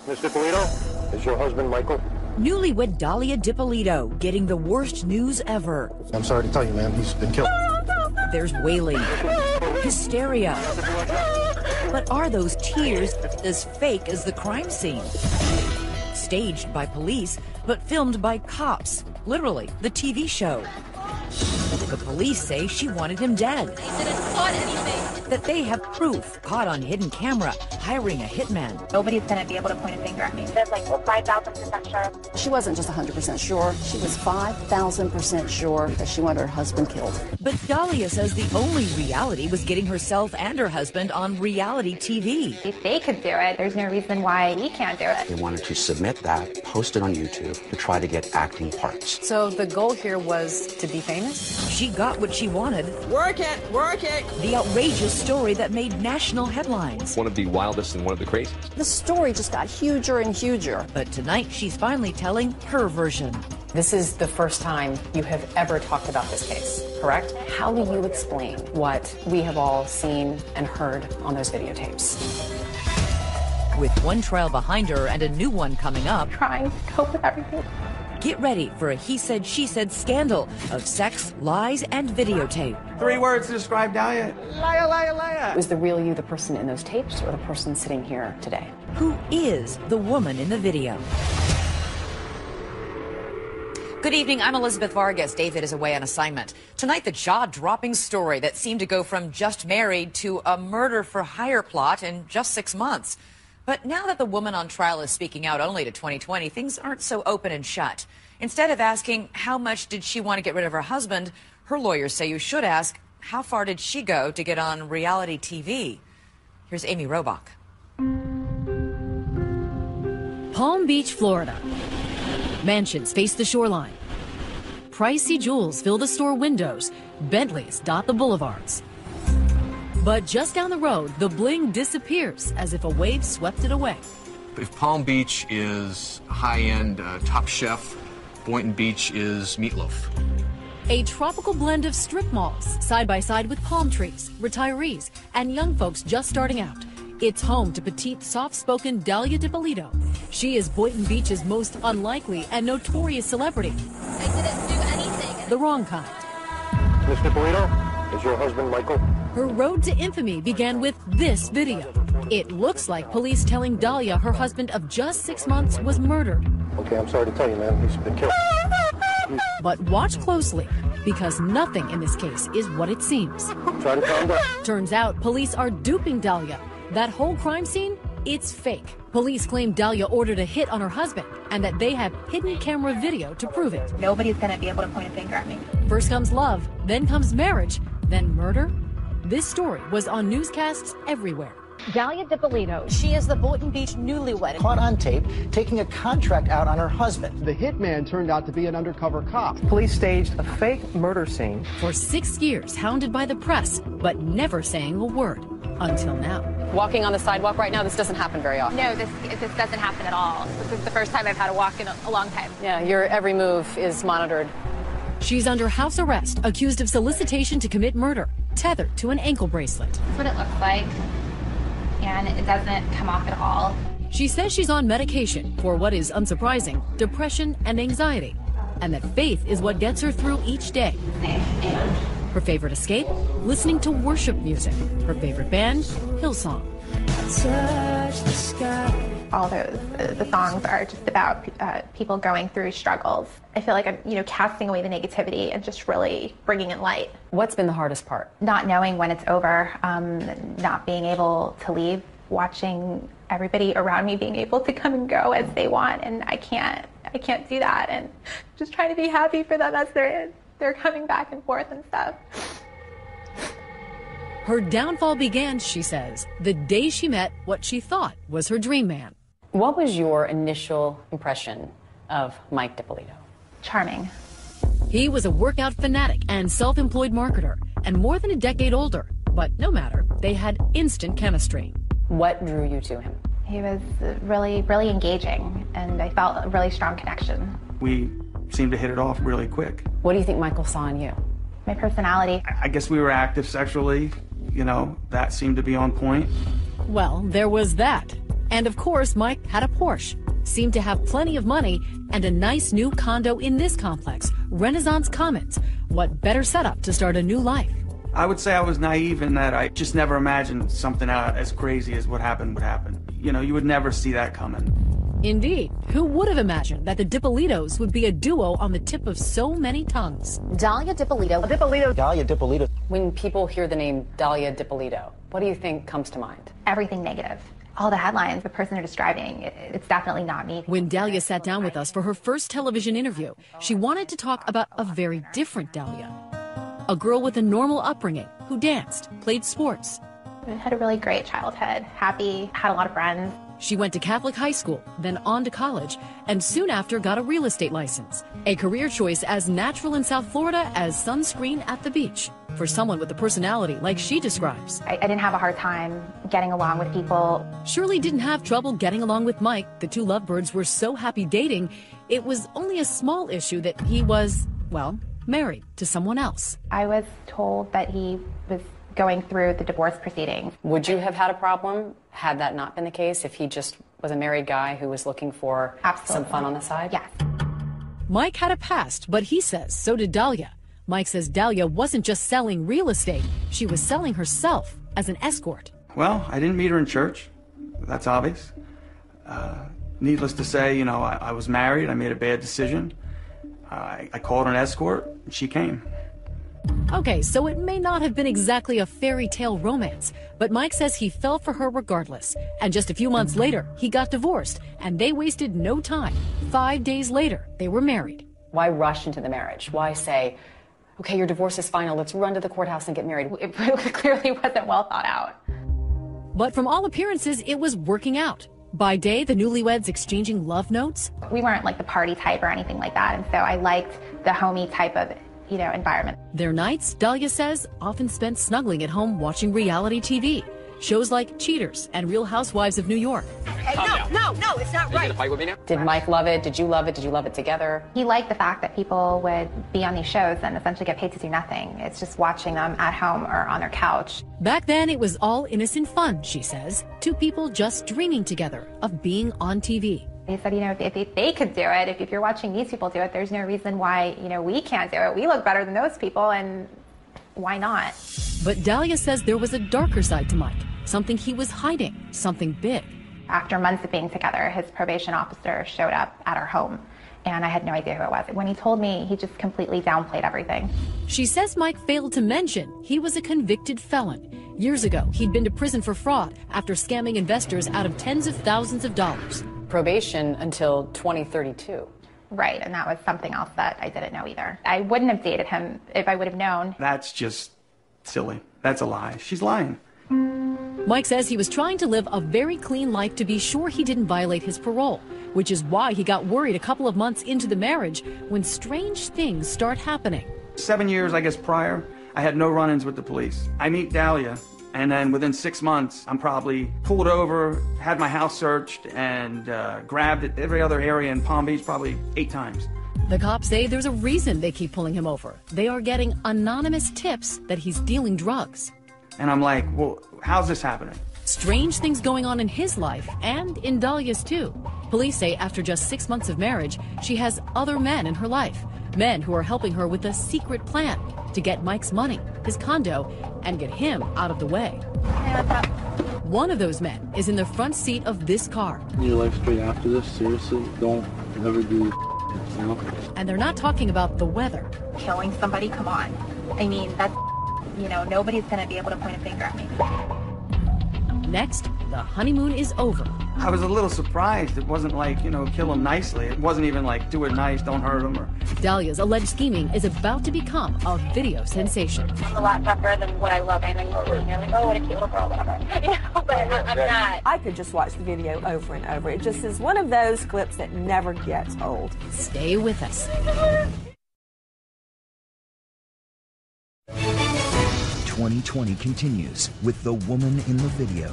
Miss DiPolito, is your husband Michael? Newlywed Dahlia DiPolito getting the worst news ever. I'm sorry to tell you, ma'am, he's been killed. There's wailing, hysteria. But are those tears as fake as the crime scene? Staged by police, but filmed by cops. Literally, the TV show. The police say she wanted him dead. They didn't spot anything. That they have proof, caught on hidden camera, hiring a hitman. Nobody's going to be able to point a finger at me. There's like 5,000% sure. She wasn't just 100% sure. She was 5,000% sure that she wanted her husband killed. But Dahlia says the only reality was getting herself and her husband on reality TV. If they could do it, there's no reason why we can't do it. They wanted to submit that, post it on YouTube, to try to get acting parts. So the goal here was to be famous? She got what she wanted. Work it, work it! The outrageous story that made national headlines. One of the wildest and one of the craziest. The story just got huger and huger. But tonight, she's finally telling her version. This is the first time you have ever talked about this case, correct? How do you explain what we have all seen and heard on those videotapes? With one trial behind her and a new one coming up, Trying to cope with everything. get ready for a he said, she said scandal of sex, lies, and videotape. 3 words to describe Dahlia. Liar, liar, liar. Was the real you the person in those tapes or the person sitting here today? Who is the woman in the video? Good evening, I'm Elizabeth Vargas. David is away on assignment. Tonight, the jaw-dropping story that seemed to go from just married to a murder-for-hire plot in just 6 months. But now that the woman on trial is speaking out only to 2020, things aren't so open and shut. Instead of asking how much did she want to get rid of her husband, her lawyers say you should ask how far did she go to get on reality TV? Here's Amy Robach. Palm Beach, Florida. Mansions face the shoreline. Pricey jewels fill the store windows. Bentleys dot the boulevards. But just down the road, the bling disappears as if a wave swept it away. If Palm Beach is high-end Top Chef, Boynton Beach is meatloaf. A tropical blend of strip malls, side by side with palm trees, retirees, and young folks just starting out. It's home to petite, soft-spoken Dahlia DiPolito. She is Boynton Beach's most unlikely and notorious celebrity. I didn't do anything. The wrong kind. Miss DiPolito, is your husband Michael? Her road to infamy began with this video. It looks like police telling Dahlia her husband of just 6 months was murdered. Okay, I'm sorry to tell you, man, he's been killed. But watch closely, because nothing in this case is what it seems. Try to calm down. Turns out police are duping Dahlia. That whole crime scene, it's fake. Police claim Dahlia ordered a hit on her husband and that they have hidden camera video to prove it. Nobody's going to be able to point a finger at me. First comes love, then comes marriage, then murder. This story was on newscasts everywhere. Dahlia DiPolito. She is the Boynton Beach newlywed. Caught on tape taking a contract out on her husband. The hitman turned out to be an undercover cop. Police staged a fake murder scene. For 6 years, hounded by the press, but never saying a word. Until now. Walking on the sidewalk right now, this doesn't happen very often. No, this doesn't happen at all. This is the first time I've had to walk in a long time. Yeah, your every move is monitored. She's under house arrest, accused of solicitation to commit murder, tethered to an ankle bracelet. That's what it looks like. And it doesn't come off at all. She says she's on medication for what is unsurprising, depression and anxiety, and that faith is what gets her through each day. Her favorite escape? Listening to worship music. Her favorite band? Hillsong. All the songs are just about people going through struggles. I feel like I'm, casting away the negativity and just really bringing in light. What's been the hardest part? Not knowing when it's over, not being able to leave, watching everybody around me being able to come and go as they want, and I can't do that, and just trying to be happy for them as they're coming back and forth and stuff. Her downfall began, she says, the day she met what she thought was her dream man. What was your initial impression of Mike DiPolito? Charming. He was a workout fanatic and self-employed marketer, and more than a decade older. But no matter, they had instant chemistry. What drew you to him? He was really, really engaging, and I felt a really strong connection. We seemed to hit it off really quick. What do you think Michael saw in you? My personality. I guess we were active sexually. That seemed to be on point. Well, there was that. And of course, Mike had a Porsche, seemed to have plenty of money, and a nice new condo in this complex, Renaissance Commons. What better setup to start a new life? I would say I was naive in that I just never imagined something as crazy as what happened would happen. You know, you would never see that coming. Indeed. Who would have imagined that the Dippolitos would be a duo on the tip of so many tongues? Dahlia Dippolito. Dahlia Dippolito. When people hear the name Dahlia Dippolito, what do you think comes to mind? Everything negative. All the headlines, the person they're describing, it's definitely not me. When Dahlia sat down with us for her first television interview, she wanted to talk about a very different Dahlia. A girl with a normal upbringing who danced, played sports. I had a really great childhood, happy, had a lot of friends. She went to Catholic high school, then on to college, and soon after got a real estate license. A career choice as natural in South Florida as sunscreen at the beach. For someone with a personality like she describes. I didn't have a hard time getting along with people. Shirley didn't have trouble getting along with Mike. The two lovebirds were so happy dating, it was only a small issue that he was, well, married to someone else. I was told that he was going through the divorce proceedings. Would you have had a problem had that not been the case, if he just was a married guy who was looking for some fun on the side? Yes. Mike had a past, but he says so did Dahlia. Mike says Dahlia wasn't just selling real estate, she was selling herself as an escort. Well, I didn't meet her in church. That's obvious. Needless to say, you know, I was married. I made a bad decision. I called an escort, and she came. Okay, so it may not have been exactly a fairy tale romance, but Mike says he fell for her regardless. And just a few months later, he got divorced, and they wasted no time. 5 days later, they were married. Why rush into the marriage? Why say, okay, your divorce is final, let's run to the courthouse and get married? It clearly wasn't well thought out. But from all appearances, it was working out. By day, the newlyweds exchanging love notes. We weren't like the party type or anything like that, and so I liked the homey type of, you know, environment. Their nights, Dahlia says, often spent snuggling at home watching reality TV. Shows like Cheaters and Real Housewives of New York. Hey, no, it's not right. Are you gonna fight with me now? Did Mike love it? Did you love it? Did you love it together? He liked the fact that people would be on these shows and essentially get paid to do nothing. It's just watching them at home or on their couch. Back then, it was all innocent fun, she says. Two people just dreaming together of being on TV. He said, you know, if they could do it, if you're watching these people do it, there's no reason why, you know, we can't do it. We look better than those people, and why not? But Dahlia says there was a darker side to Mike, something he was hiding, something big. After months of being together, his probation officer showed up at our home, and I had no idea who it was. When he told me, he just completely downplayed everything. She says Mike failed to mention he was a convicted felon. Years ago, he'd been to prison for fraud after scamming investors out of tens of thousands of dollars. Probation until 2032. Right, and that was something else that I didn't know either. I wouldn't have dated him if I would have known. That's just silly. That's a lie. She's lying. Mike says he was trying to live a very clean life to be sure he didn't violate his parole, which is why he got worried a couple of months into the marriage when strange things start happening. 7 years, I guess, prior, I had no run-ins with the police. I meet Dahlia, and then within 6 months, I'm probably pulled over, had my house searched, and grabbed at every other area in Palm Beach probably 8 times. The cops say there's a reason they keep pulling him over. They are getting anonymous tips that he's dealing drugs. And I'm like, well, how's this happening? Strange things going on in his life and in Dahlia's too. Police say after just 6 months of marriage, she has other men in her life. Men who are helping her with a secret plan to get Mike's money, his condo, and get him out of the way. One of those men is in the front seat of this car. Your life straight after this, seriously, don't ever do, you know? And they're not talking about the weather. Killing somebody, come on. I mean, that's, you know, nobody's going to be able to point a finger at me. Next, the honeymoon is over. I was a little surprised. It wasn't like, you know, kill him nicely. It wasn't even like, do it nice, don't hurt him. Dahlia's alleged scheming is about to become a video sensation. I'm a lot tougher than what I love. I know you're like, oh, what a cute little girl, whatever. You know, but I'm not. I could just watch the video over and over. It just is one of those clips that never gets old. Stay with us. 2020 continues with the woman in the video.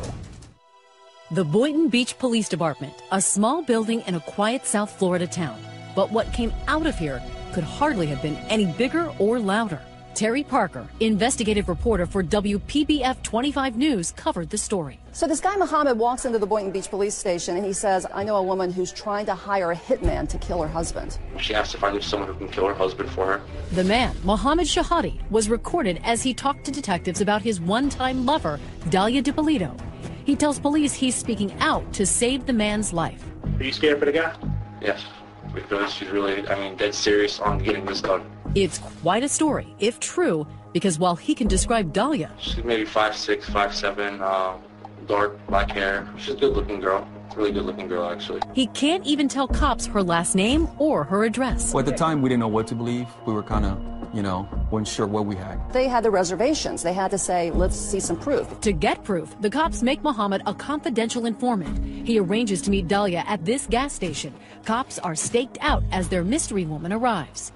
The Boynton Beach Police Department, a small building in a quiet South Florida town. But what came out of here could hardly have been any bigger or louder. Terry Parker, investigative reporter for WPBF 25 News, covered the story. So this guy Muhammad walks into the Boynton Beach police station and he says, I know a woman who's trying to hire a hitman to kill her husband. She asked if I knew someone who can kill her husband for her. The man, Mohammed Shahadi, was recorded as he talked to detectives about his one-time lover, Dalia DiPolito. He tells police he's speaking out to save the man's life. Are you scared for the guy? Yes, because she's really, dead serious on getting this done. It's quite a story, if true, because while he can describe Dalia, She's maybe 5'6", 5'7", dark black hair. She's a good-looking girl. Really good-looking girl, actually. he can't even tell cops her last name or her address. Well, at the time, we didn't know what to believe. We were kind of, weren't sure what we had. They had the reservations. They had to say, let's see some proof. To get proof, the cops make Muhammad a confidential informant. He arranges to meet Dalia at this gas station. Cops are staked out as their mystery woman arrives.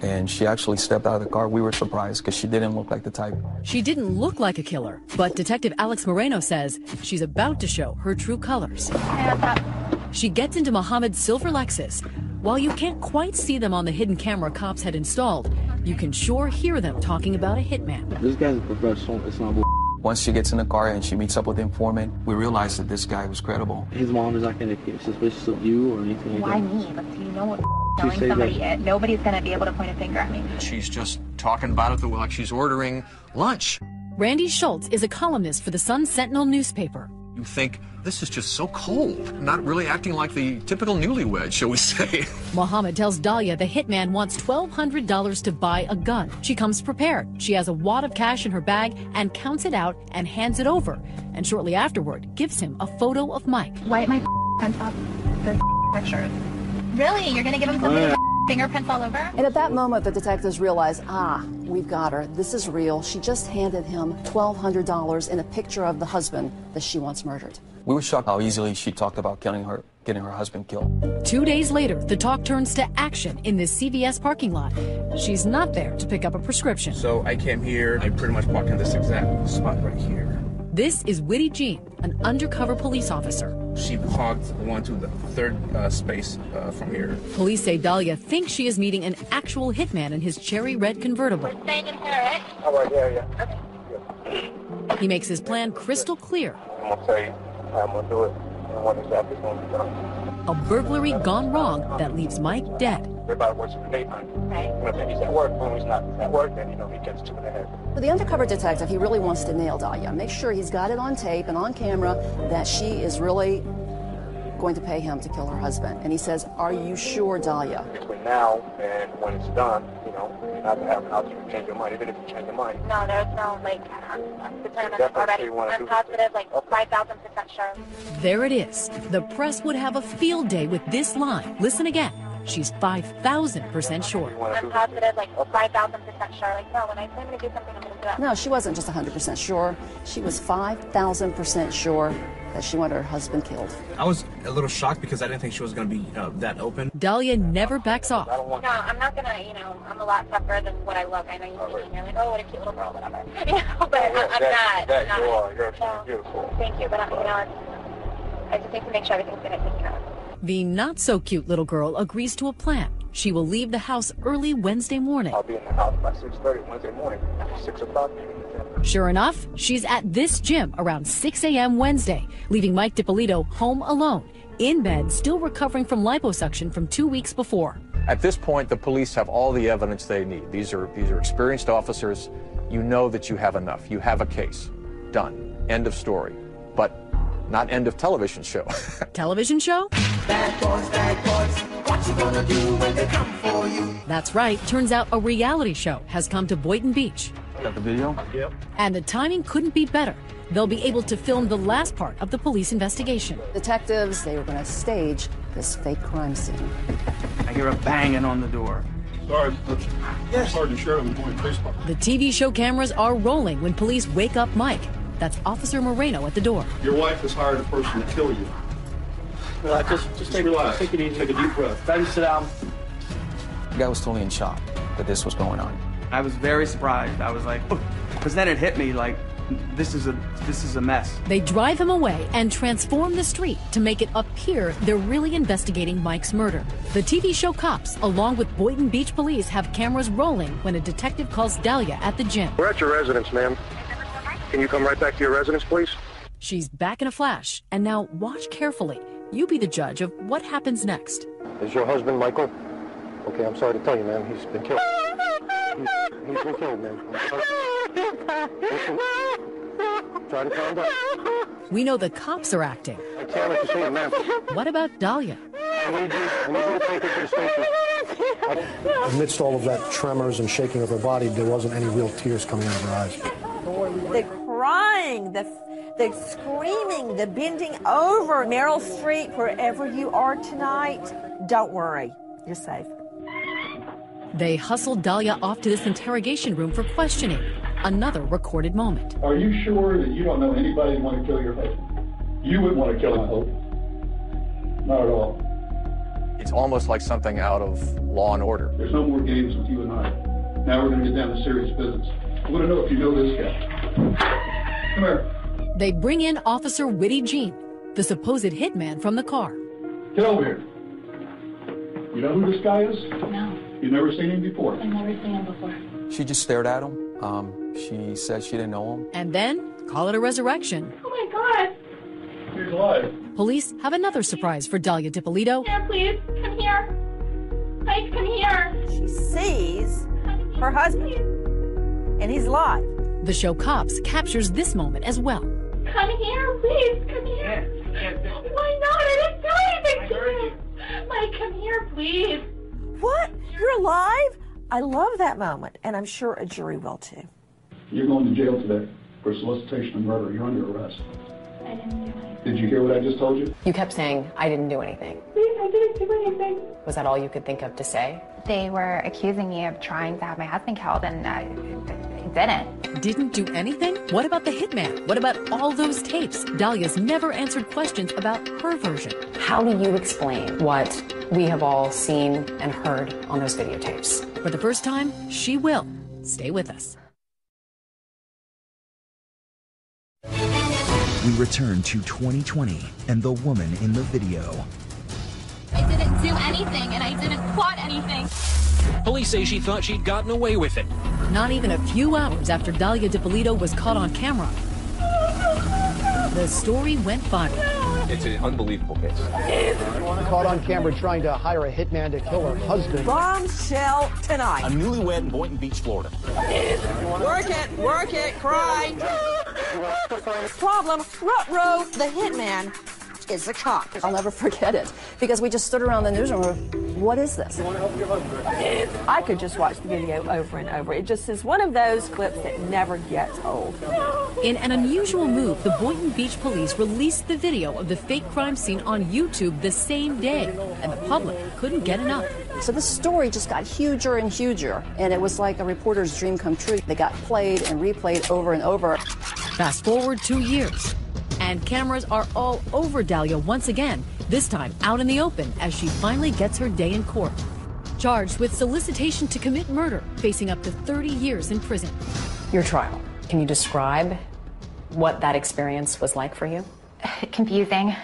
And she actually stepped out of the car. We were surprised because she didn't look like the type. She didn't look like a killer, but Detective Alex Moreno says she's about to show her true colors. She gets into Muhammad's silver Lexus. While you can't quite see them on the hidden camera cops had installed, you can sure hear them talking about a hitman. This guy's a professional. It's not. Once she gets in the car and she meets up with the informant, we realized that this guy was credible. His mom is not going to get suspicious of you or anything like Why that. me? But you know what telling somebody, nobody's going to be able to point a finger at me. She's just talking about it like she's ordering lunch. Randy Schultz is a columnist for the Sun Sentinel newspaper. You think, this is just so cold, not really acting like the typical newlywed, shall we say. Muhammad tells Dalia the hitman wants $1,200 to buy a gun. She comes prepared. She has a wad of cash in her bag and counts it out and hands it over. And shortly afterward, gives him a photo of Mike. Wipe my pants off the pictures. Really? You're going to give him something with fingerprints all over? And at that moment, the detectives realize, we've got her. This is real. She just handed him $1,200 in a picture of the husband that she wants murdered. We were shocked how easily she talked about getting her husband killed. 2 days later, the talk turns to action in this CVS parking lot. She's not there to pick up a prescription. So I came here. I pretty much parked in this exact spot right here. This is Whitty Jean, an undercover police officer. She parked one to the third space from here. Police say Dalia thinks she is meeting an actual hitman in his cherry red convertible. We're staying in here, right? All right, yeah. Okay. He makes his plan crystal clear. I'm going to tell you how I'm going to do it and when exactly it's going to be done. A burglary gone wrong that leaves Mike dead. Everybody works in the daytime. Right. If he's at work, when he's not at work, then, he gets to the head. For the undercover detective, he really wants to nail Dalia. Make sure he's got it on tape and on camera that she is really going to pay him to kill her husband. And he says, are you sure, Dalia? Between now and when it's done, you have to have an option to change your mind, even if you change your mind. No, there's no, I'm determined already. I'm positive, 5,000% sure. There it is. The press would have a field day with this line. Listen again. She's 5,000% sure. I'm positive, 5,000% sure. No, when I say I'm going to do something, I'm going to do it. No, she wasn't just 100% sure. She was 5,000% sure that she wanted her husband killed. I was a little shocked because I didn't think she was going to be that open. Dalia never backs off. No, I'm not going to, I'm a lot tougher than what I look. I know you're thinking, you're like, oh, what a cute little girl, whatever. But I'm not. You're beautiful. Thank you, but, I just need to make sure everything's going to take care of. The not-so-cute little girl agrees to a plan. She will leave the house early Wednesday morning. I'll be in the house by 6:30 Wednesday morning, 6 o'clock. Sure enough, she's at this gym around 6 a.m. Wednesday, leaving Mike DiPolito home alone, in bed, still recovering from liposuction from 2 weeks before. At this point, the police have all the evidence they need. These are experienced officers. You know that you have enough. You have a case. Done. End of story. But not end of television show. Television show? Bad boys, what you gonna do when they come for you? That's right. Turns out a reality show has come to Boynton Beach. Got the video? Yep. And the timing couldn't be better. They'll be able to film the last part of the police investigation. Detectives, they were going to stage this fake crime scene. I hear a banging on the door. Sorry, yes. Sergeant Sheridan, Boynton Police Department. The TV show cameras are rolling when police wake up Mike. That's Officer Moreno at the door. Your wife has hired a person to kill you. Just relax. Take it easy. Take a deep breath. Then sit down. The guy was totally in shock that this was going on. I was very surprised. I was like, because then it hit me like, this is a mess. They drive him away and transform the street to make it appear they're really investigating Mike's murder. The TV show Cops, along with Boynton Beach police, have cameras rolling when a detective calls Dalia at the gym. We're at your residence, ma'am. Can you come right back to your residence, please? She's back in a flash, and now watch carefully. You be the judge of what happens next. Is your husband Michael? Okay, I'm sorry to tell you, ma'am. He's been killed. He's been killed, ma'am. Listen, try to calm down. We know the cops are acting. I can't understand, ma'am. What about Dahlia? I need you to take her to the station. Amidst all of that tremors and shaking of her body, there wasn't any real tears coming out of her eyes. The crying, the screaming, the bending over. Meryl Streep, wherever you are tonight, don't worry. You're safe. They hustled Dahlia off to this interrogation room for questioning. Another recorded moment. Are you sure that you don't know anybody who want to kill your husband? You wouldn't want to kill him, I hope. Not at all. It's almost like something out of Law and Order. There's no more games with you and I. Now we're going to get down to serious business. I want to know if you know this guy. Come here. They bring in Officer Witty Jean, the supposed hitman from the car. Get over here. You know who this guy is? No. You've never seen him before? I've never seen him before. She just stared at him. She said she didn't know him. And then, call it a resurrection. Oh my God. He's alive. Police have another surprise for Dahlia DiPolito. Here, please. Come here. Mike, come here. She sees her husband, and he's alive. The show Cops captures this moment as well. Come here, please. Come here. Why not? I didn't do anything to you. Mike, come here, please. What? You're alive? I love that moment, and I'm sure a jury will too. You're going to jail today for solicitation of murder. You're under arrest. I didn't do anything. Did you hear what I just told you? You kept saying, I didn't do anything. Please, I didn't do anything. Was that all you could think of to say? They were accusing me of trying to have my husband killed, and I didn't. Didn't do anything? What about the hitman? What about all those tapes? Dahlia's never answered questions about her version. How do you explain what we have all seen and heard on those videotapes? For the first time, she will. Stay with us. We return to 2020 and the woman in the video. I didn't do anything, and I didn't plot anything. Police say she thought she'd gotten away with it. Not even a few hours after Dahlia DiPolito was caught on camera, the story went viral. It's an unbelievable case. Caught on camera trying to hire a hitman to kill her husband. Bombshell tonight. A newlywed in Boynton Beach, Florida. Work it, cry. Problem, ruh-roh, the hitman is a cop. I'll never forget it because we just stood around the newsroom. What is this? I could just watch the video over and over. It just is one of those clips that never gets old. In an unusual move, the Boynton Beach police released the video of the fake crime scene on YouTube the same day, and the public couldn't get enough. So this story just got huger and huger, and it was like a reporter's dream come true. They got played and replayed over and over. Fast forward 2 years, and cameras are all over Dahlia once again, this time out in the open as she finally gets her day in court. Charged with solicitation to commit murder, facing up to 30 years in prison. Your trial. Can you describe what that experience was like for you? Confusing,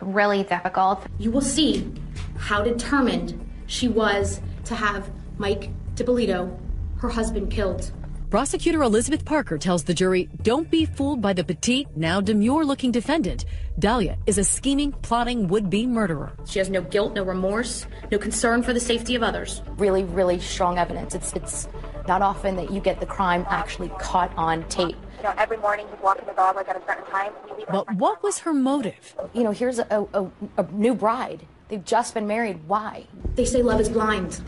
really difficult. You will see how determined she was to have Mike DiPolito, her husband, killed. Prosecutor Elizabeth Parker tells the jury, don't be fooled by the petite, now demure-looking defendant. Dahlia is a scheming, plotting would-be murderer. She has no guilt, no remorse, no concern for the safety of others. Really, really strong evidence. It's not often that you get the crime actually caught on tape. You know, every morning he's walking the dog like at a certain time. But what was her motive? You know, here's a new bride. They've just been married. Why? They say love is blind.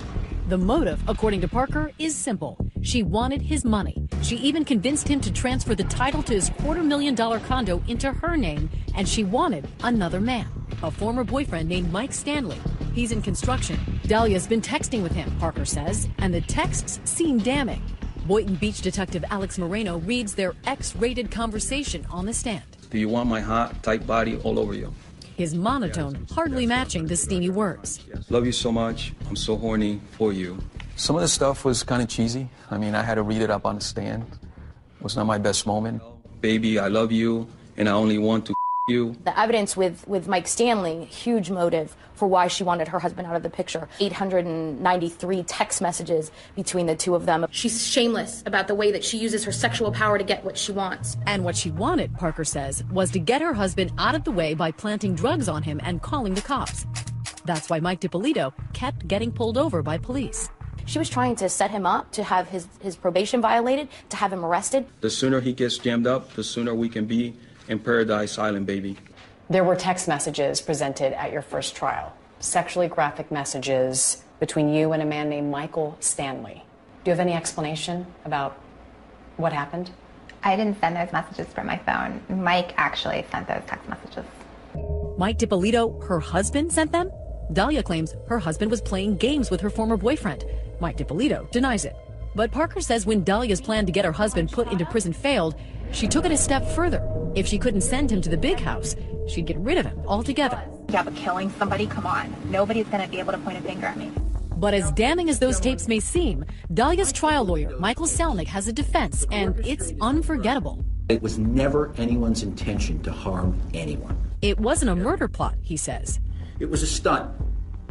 The motive, according to Parker, is simple. She wanted his money. She even convinced him to transfer the title to his $250,000 condo into her name, and she wanted another man, a former boyfriend named Mike Stanley. He's in construction. Dahlia's been texting with him, Parker says, and the texts seem damning. Boynton Beach detective Alex Moreno reads their X-rated conversation on the stand. Do you want my hot, tight body all over you? His monotone hardly matching the steamy words. Love you so much. I'm so horny for you. Some of the stuff was kind of cheesy. I mean, I had to read it up on the stand. It was not my best moment. Baby, I love you, and I only want to you. The evidence with Mike Stanley, huge motive for why she wanted her husband out of the picture. 893 text messages between the two of them. She's shameless about the way that she uses her sexual power to get what she wants. And what she wanted, Parker says, was to get her husband out of the way by planting drugs on him and calling the cops. That's why Mike DiPolito kept getting pulled over by police. She was trying to set him up to have his probation violated, to have him arrested. The sooner he gets jammed up, the sooner we can be in Paradise Island, baby. There were text messages presented at your first trial, sexually graphic messages between you and a man named Michael Stanley. Do you have any explanation about what happened? I didn't send those messages from my phone. Mike actually sent those text messages. Mike DiPolito, her husband, sent them? Dahlia claims her husband was playing games with her former boyfriend. Mike DiPolito denies it. But Parker says when Dahlia's plan to get her husband put into prison failed, she took it a step further. If she couldn't send him to the big house, she'd get rid of him altogether. Yeah, but killing somebody, come on. Nobody's going to be able to point a finger at me. But as damning as those tapes may seem, Dahlia's trial lawyer, Michael Selnick, has a defense, and it's unforgettable. It was never anyone's intention to harm anyone. It wasn't a murder plot, he says. It was a stunt.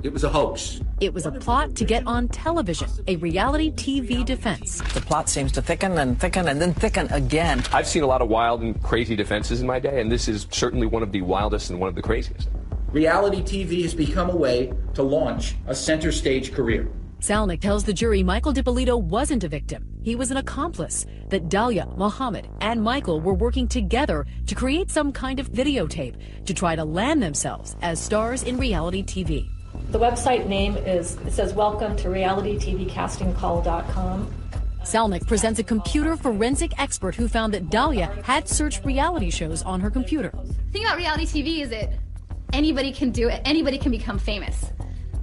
It was a hoax. It was a plot to get on television, a reality TV defense. The plot seems to thicken and thicken and then thicken again. I've seen a lot of wild and crazy defenses in my day, and this is certainly one of the wildest and one of the craziest. Reality TV has become a way to launch a center stage career. Selnick tells the jury Michael DiPolito wasn't a victim. He was an accomplice, that Dahlia, Mohammed, and Michael were working together to create some kind of videotape to try to land themselves as stars in reality TV. The website name says welcome to realitytvcastingcall.com. Selnick presents a computer forensic expert who found that Dahlia had searched reality shows on her computer. The thing about reality TV is that anybody can do it, anybody can become famous.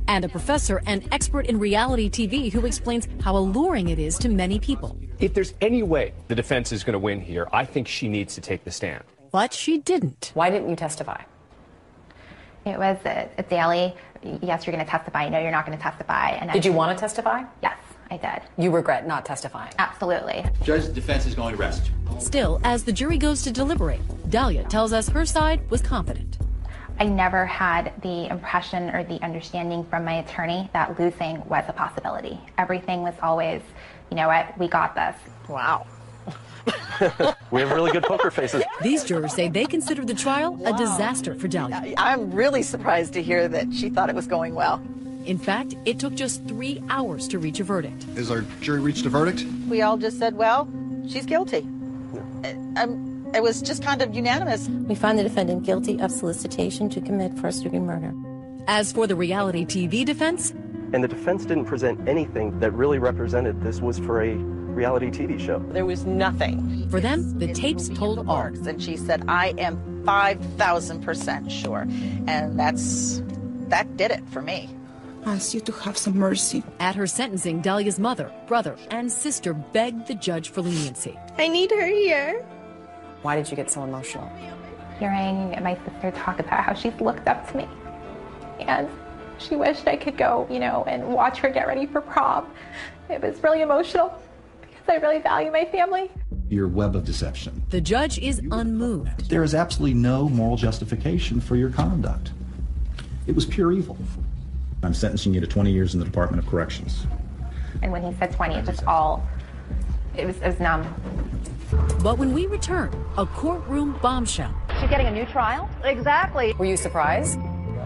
And a professor and expert in reality TV who explains how alluring it is to many people. If there's any way the defense is going to win here, I think she needs to take the stand. But she didn't. Why didn't you testify? It was a daily, yes, you're going to testify, no, you're not going to testify. And Did you want to testify? Yes, I did. You regret not testifying? Absolutely. Judge, the defense is going to rest. Still, as the jury goes to deliberate, Dahlia tells us her side was confident. I never had the impression or the understanding from my attorney that losing was a possibility. Everything was always, you know what, we got this. Wow. We have really good poker faces. These jurors say they considered the trial a disaster for Dahlia. I'm really surprised to hear that she thought it was going well. In fact, it took just 3 hours to reach a verdict. Has our jury reached a verdict? We all just said, well, she's guilty. It was just kind of unanimous. We find the defendant guilty of solicitation to commit first-degree murder. As for the reality TV defense? And the defense didn't present anything that really represented this was for a reality TV show. There was nothing. For them, the tapes told all. And she said, I am 5,000% sure. And that did it for me. I ask you to have some mercy. At her sentencing, Dahlia's mother, brother, and sister begged the judge for leniency. I need her here. Why did you get so emotional? Hearing my sister talk about how she's looked up to me. And she wished I could go, you know, and watch her get ready for prom. It was really emotional because I really value my family. Your web of deception. The judge is unmoved. There is absolutely no moral justification for your conduct. It was pure evil. I'm sentencing you to 20 years in the Department of Corrections. And when he said 20, it was numb. But when we return, a courtroom bombshell. She's getting a new trial? Exactly. Were you surprised?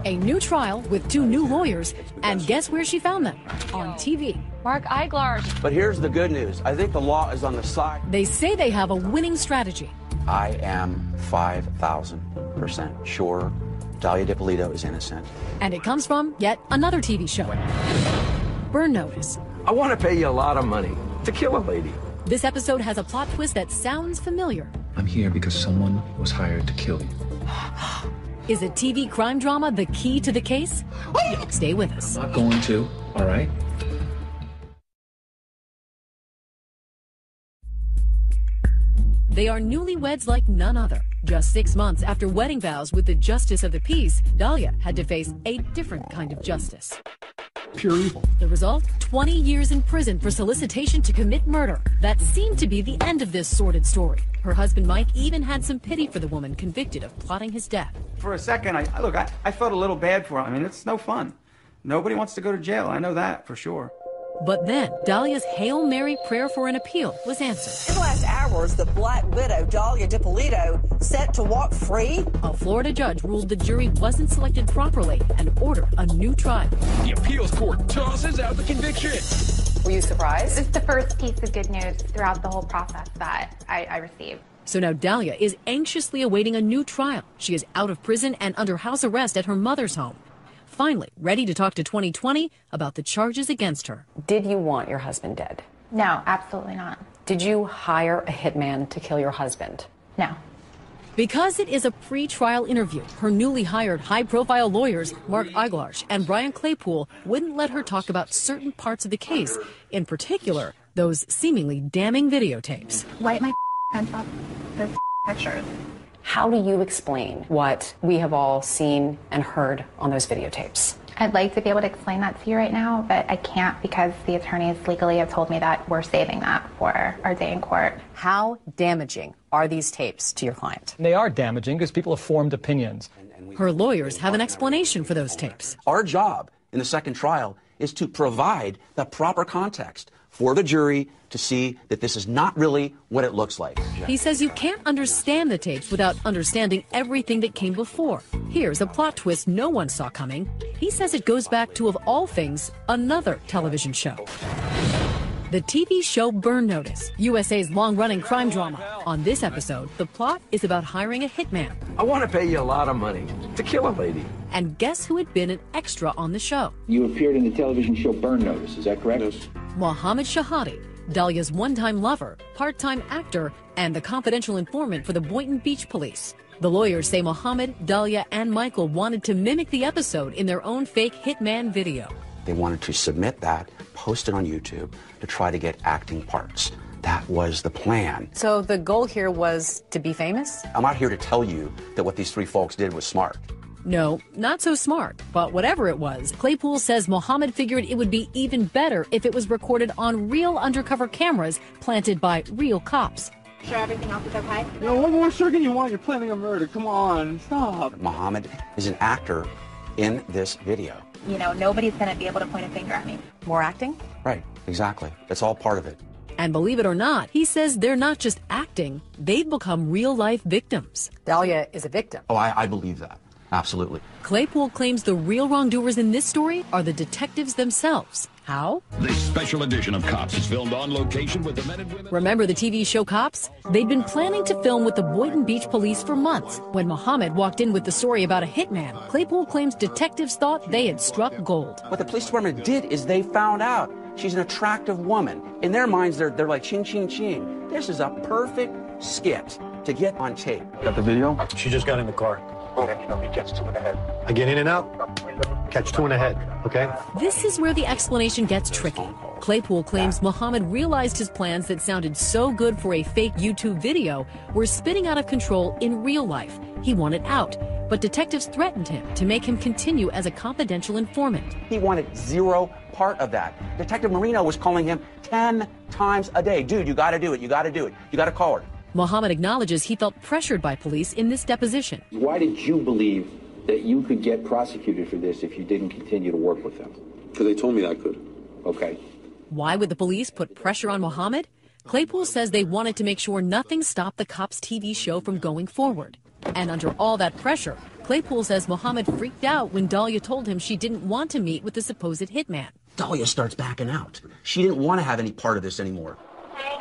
A new trial with 2 new lawyers, and guess where she found them? On TV. Mark Eiglar. But here's the good news. I think the law is on the side. They say they have a winning strategy. I am 5,000% sure Dahlia DiPolito is innocent. And it comes from yet another TV show. Burn Notice. I want to pay you a lot of money to kill a lady. This episode has a plot twist that sounds familiar. I'm here because someone was hired to kill you. Is a TV crime drama the key to the case? Stay with us. I'm not going to, all right? They are newlyweds like none other. Just 6 months after wedding vows with the Justice of the Peace, Dahlia had to face a different kind of justice. Pure evil. The result? 20 years in prison for solicitation to commit murder. That seemed to be the end of this sordid story. Her husband Mike even had some pity for the woman convicted of plotting his death. For a second, I felt a little bad for him. I mean, it's no fun. Nobody wants to go to jail. I know that for sure. But then, Dahlia's Hail Mary prayer for an appeal was answered. In the last hours, the Black Widow, Dahlia DiPolito, set to walk free. A Florida judge ruled the jury wasn't selected properly and ordered a new trial. The appeals court tosses out the conviction. Were you surprised? It's the first piece of good news throughout the whole process that I received. So now Dahlia is anxiously awaiting a new trial. She is out of prison and under house arrest at her mother's home. Finally, ready to talk to 2020 about the charges against her. Did you want your husband dead? No, absolutely not. Did you hire a hitman to kill your husband? No. Because it is a pre-trial interview, her newly hired high-profile lawyers, Mark Eiglarch and Brian Claypool, wouldn't let her talk about certain parts of the case, in particular, those seemingly damning videotapes. Wipe my hands off those pictures. How do you explain what we have all seen and heard on those videotapes? I'd like to be able to explain that to you right now, but I can't because the attorneys legally have told me that we're saving that for our day in court. How damaging are these tapes to your client? They are damaging because people have formed opinions. Her lawyers have an explanation for those tapes. Our job in the second trial is to provide the proper context for the jury to see that this is not really what it looks like. He says you can't understand the tapes without understanding everything that came before. Here's a plot twist no one saw coming. He says it goes back to, of all things, another television show. The TV show Burn Notice, USA's long-running crime drama. On this episode, the plot is about hiring a hitman. I want to pay you a lot of money to kill a lady. And guess who had been an extra on the show? You appeared in the television show Burn Notice, is that correct? Yes. Mohammed Shahadi, Dahlia's one-time lover, part-time actor, and the confidential informant for the Boynton Beach police. The lawyers say Mohammed, Dahlia, and Michael wanted to mimic the episode in their own fake hitman video. They wanted to submit that, post it on YouTube, to try to get acting parts. That was the plan. So the goal here was to be famous? I'm not here to tell you that what these three folks did was smart. No, not so smart. But whatever it was, Claypool says Mohammed figured it would be even better if it was recorded on real undercover cameras planted by real cops. Sure everything else is okay? You know, what more second you want? You're planning a murder. Come on, stop. Mohammed is an actor in this video. You know, nobody's going to be able to point a finger at me. More acting? Right, exactly. That's all part of it. And believe it or not, he says they're not just acting, they've become real-life victims. Dahlia is a victim. Oh, I believe that. Absolutely. Claypool claims the real wrongdoers in this story are the detectives themselves. How? This special edition of Cops is filmed on location with the men and women. Remember the TV show Cops? They'd been planning to film with the Boynton Beach police for months. When Mohammed walked in with the story about a hitman, Claypool claims detectives thought they had struck gold. What the police department did is they found out she's an attractive woman. In their minds, they're like, ching, ching, ching. This is a perfect skit to get on tape. Got the video? She just got in the car. He gets 2 in the head. I get in and out, catch 2 in the head, okay? This is where the explanation gets tricky. Claypool claims Mohammed realized his plans that sounded so good for a fake YouTube video were spinning out of control in real life. He wanted out, but detectives threatened him to make him continue as a confidential informant. He wanted zero part of that. Detective Marino was calling him 10 times a day. Dude, you gotta do it, you gotta do it, you gotta call her. Mohammed acknowledges he felt pressured by police in this deposition. Why did you believe that you could get prosecuted for this if you didn't continue to work with them? Because they told me I could. Okay. Why would the police put pressure on Mohammed? Claypool says they wanted to make sure nothing stopped the Cops TV show from going forward. And under all that pressure, Claypool says Mohammed freaked out when Dahlia told him she didn't want to meet with the supposed hitman. Dahlia starts backing out. She didn't want to have any part of this anymore. Hey,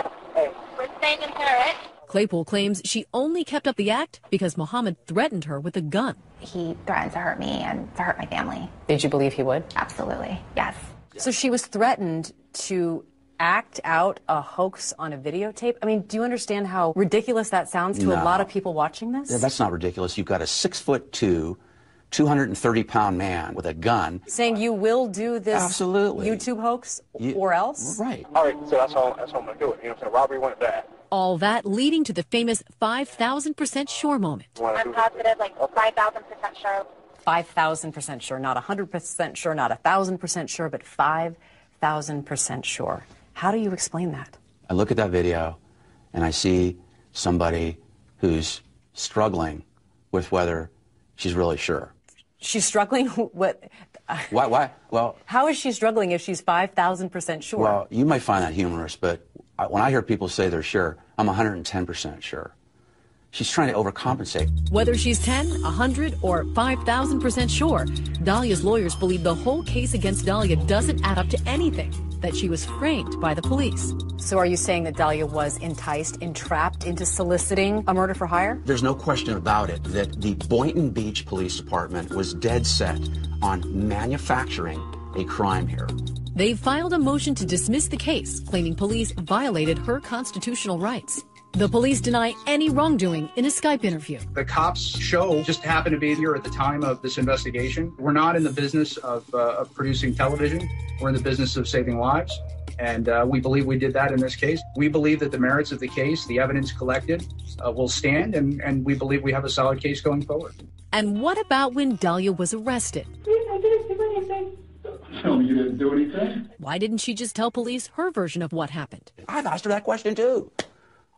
we're staying in turret. Claypool claims she only kept up the act because Mohammed threatened her with a gun. He threatened to hurt me and to hurt my family. Did you believe he would? Absolutely, yes. So she was threatened to act out a hoax on a videotape? I mean, do you understand how ridiculous that sounds to a lot of people watching this? Yeah, that's not ridiculous. You've got a 6'2", 230-pound man with a gun. Saying you will do this Absolutely. YouTube hoax or else? Right. All right, so that's how I'm going to do it. You know what I'm saying? Robbery went bad. All that leading to the famous 5,000% sure moment. I'm positive, like 5,000% sure. 5,000% sure, not 100% sure, not 1,000% sure, but 5,000% sure. How do you explain that? I look at that video and I see somebody who's struggling with whether she's really sure. She's struggling? What? Why? Well, how is she struggling if she's 5,000% sure? Well, you might find that humorous, but when I hear people say they're sure, I'm 110% sure. She's trying to overcompensate. Whether she's 10, 100, or 5,000% sure, Dahlia's lawyers believe the whole case against Dahlia doesn't add up to anything, that she was framed by the police. So are you saying that Dahlia was enticed, entrapped into soliciting a murder for hire? There's no question about it that the Boynton Beach Police Department was dead set on manufacturing a crime here. They filed a motion to dismiss the case, claiming police violated her constitutional rights. The police deny any wrongdoing in a Skype interview. The cops' show just happened to be here at the time of this investigation. We're not in the business of producing television. We're in the business of saving lives. And we believe we did that in this case. We believe that the merits of the case, the evidence collected, will stand, and we believe we have a solid case going forward. And what about when Dahlia was arrested? I didn't do anything. Tell me you didn't do anything? Why didn't she just tell police her version of what happened? I've asked her that question too.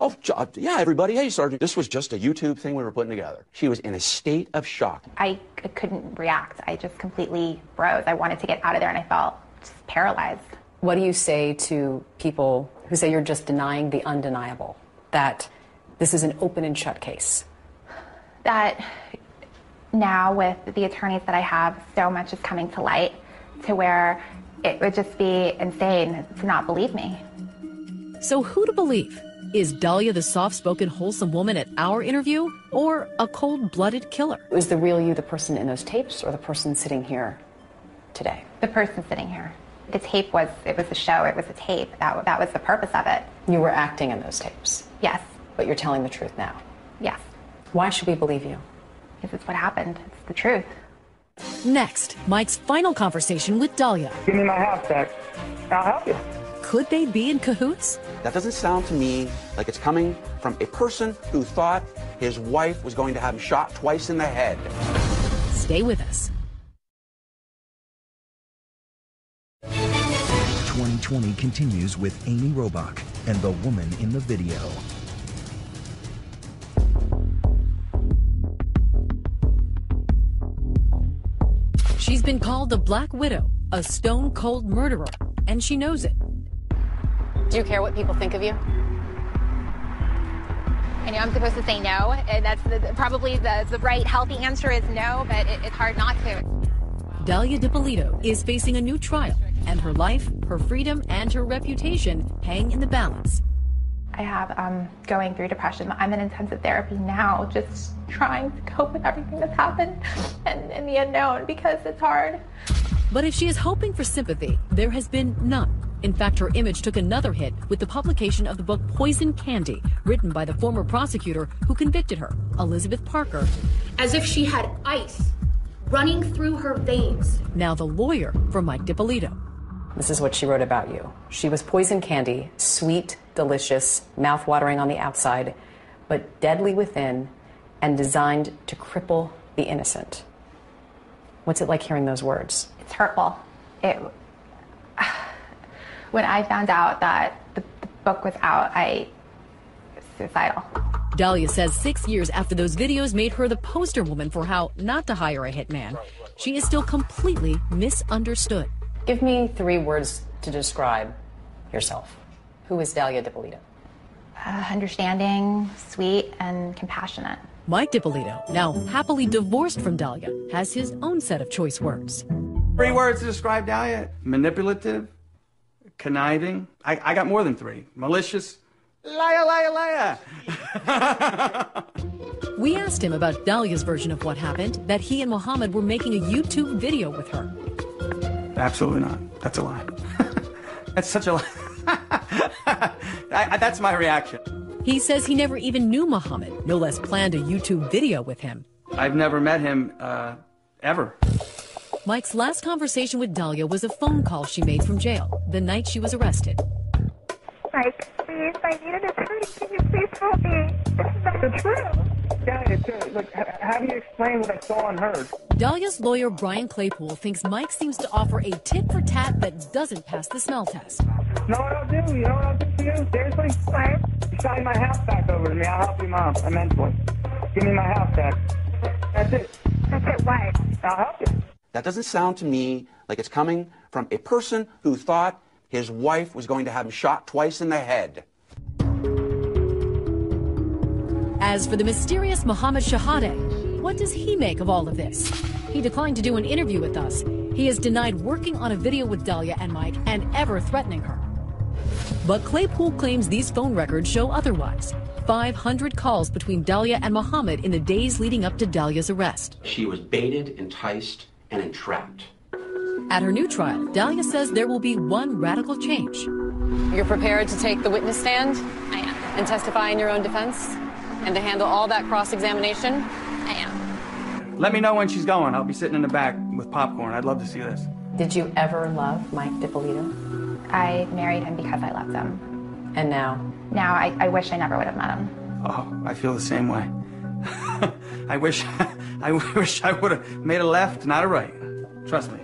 Oh, yeah, everybody. Hey, Sergeant. This was just a YouTube thing we were putting together. She was in a state of shock. I couldn't react. I just completely froze. I wanted to get out of there, and I felt just paralyzed. What do you say to people who say you're just denying the undeniable, that this is an open and shut case? That now with the attorneys that I have, so much is coming to light to where it would just be insane to not believe me. So who to believe? Is Dahlia the soft-spoken, wholesome woman at our interview, or a cold-blooded killer? Was the real you the person in those tapes, or the person sitting here today? The person sitting here. The tape was a show, it was a tape. That was the purpose of it. You were acting in those tapes? Yes. But you're telling the truth now? Yes. Why should we believe you? Because it's what happened. It's the truth. Next, Mike's final conversation with Dahlia. Give me my house back. I'll help you. Could they be in cahoots? That doesn't sound to me like it's coming from a person who thought his wife was going to have him shot twice in the head. Stay with us. 2020 continues with Amy Robach and the woman in the video. She's been called the Black Widow, a stone-cold murderer, and she knows it. Do you care what people think of you? I know I'm supposed to say no, and that's probably the right, healthy answer is no, but it's hard not to. Dahlia Dippolito is facing a new trial, and her life, her freedom, and her reputation hang in the balance. I have going through depression. I'm in intensive therapy now, just trying to cope with everything that's happened and the unknown, because it's hard. But if she is hoping for sympathy, there has been none. In fact, her image took another hit with the publication of the book Poison Candy, written by the former prosecutor who convicted her, Elizabeth Parker. As if she had ice running through her veins. Now the lawyer for Mike Dippolito. This is what she wrote about you. She was poison candy, sweet, delicious, mouth-watering on the outside, but deadly within and designed to cripple the innocent. What's it like hearing those words? It's hurtful. When I found out that the book was out, I was suicidal. Dahlia says 6 years after those videos made her the poster woman for how not to hire a hitman, she is still completely misunderstood. Give me 3 words to describe yourself. Who is Dahlia Dippolito? Understanding, sweet, and compassionate. Mike Dippolito, now happily divorced from Dahlia, has his own set of choice words. 3 words to describe Dahlia: manipulative, conniving. I got more than 3. Malicious. Liar, liar, liar. We asked him about Dahlia's version of what happened, that he and Mohammed were making a YouTube video with her. Absolutely not. That's a lie. That's such a lie. That's my reaction. He says he never even knew Mohammed, no less planned a YouTube video with him. I've never met him, ever. Mike's last conversation with Dahlia was a phone call she made from jail the night she was arrested. Mike, please, I need an attorney. Can you please help me? This is not the truth. Yeah, How do you explain what I saw and heard? Dahlia's lawyer, Brian Claypool, thinks Mike seems to offer a tit for tat that doesn't pass the smell test. Know what I'll do? You know what I'll do for you? Seriously? You sign my house back over to me. I'll help you, Mom, immensely. Give me my house back. That's it. That's it, why? I'll help you. That doesn't sound to me like it's coming from a person who thought his wife was going to have him shot twice in the head. As for the mysterious Mohammed Shahade, what does he make of all of this? He declined to do an interview with us. He has denied working on a video with Dahlia and Mike and ever threatening her. But Claypool claims these phone records show otherwise. 500 calls between Dahlia and Mohammed in the days leading up to Dahlia's arrest. She was baited, enticed, and entrapped. At her new trial, Dahlia says there will be one radical change. You're prepared to take the witness stand? I am. And testify in your own defense? And to handle all that cross-examination? I am. Let me know when she's going. I'll be sitting in the back with popcorn. I'd love to see this. Did you ever love Mike DiPolito? I married him because I loved him. And now? Now I wish I never would have met him. Oh, I feel the same way. I wish I would have made a left, not a right. Trust me.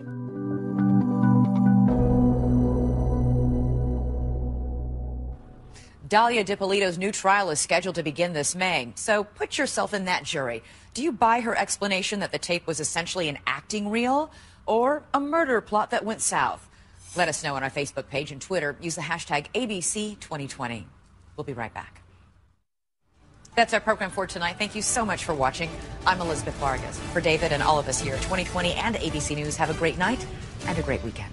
Dahlia DiPolito's new trial is scheduled to begin this May. So put yourself in that jury. Do you buy her explanation that the tape was essentially an acting reel or a murder plot that went south? Let us know on our Facebook page and Twitter. Use the hashtag ABC2020. We'll be right back. That's our program for tonight. Thank you so much for watching. I'm Elizabeth Vargas. For David and all of us here at 2020 and ABC News, have a great night and a great weekend.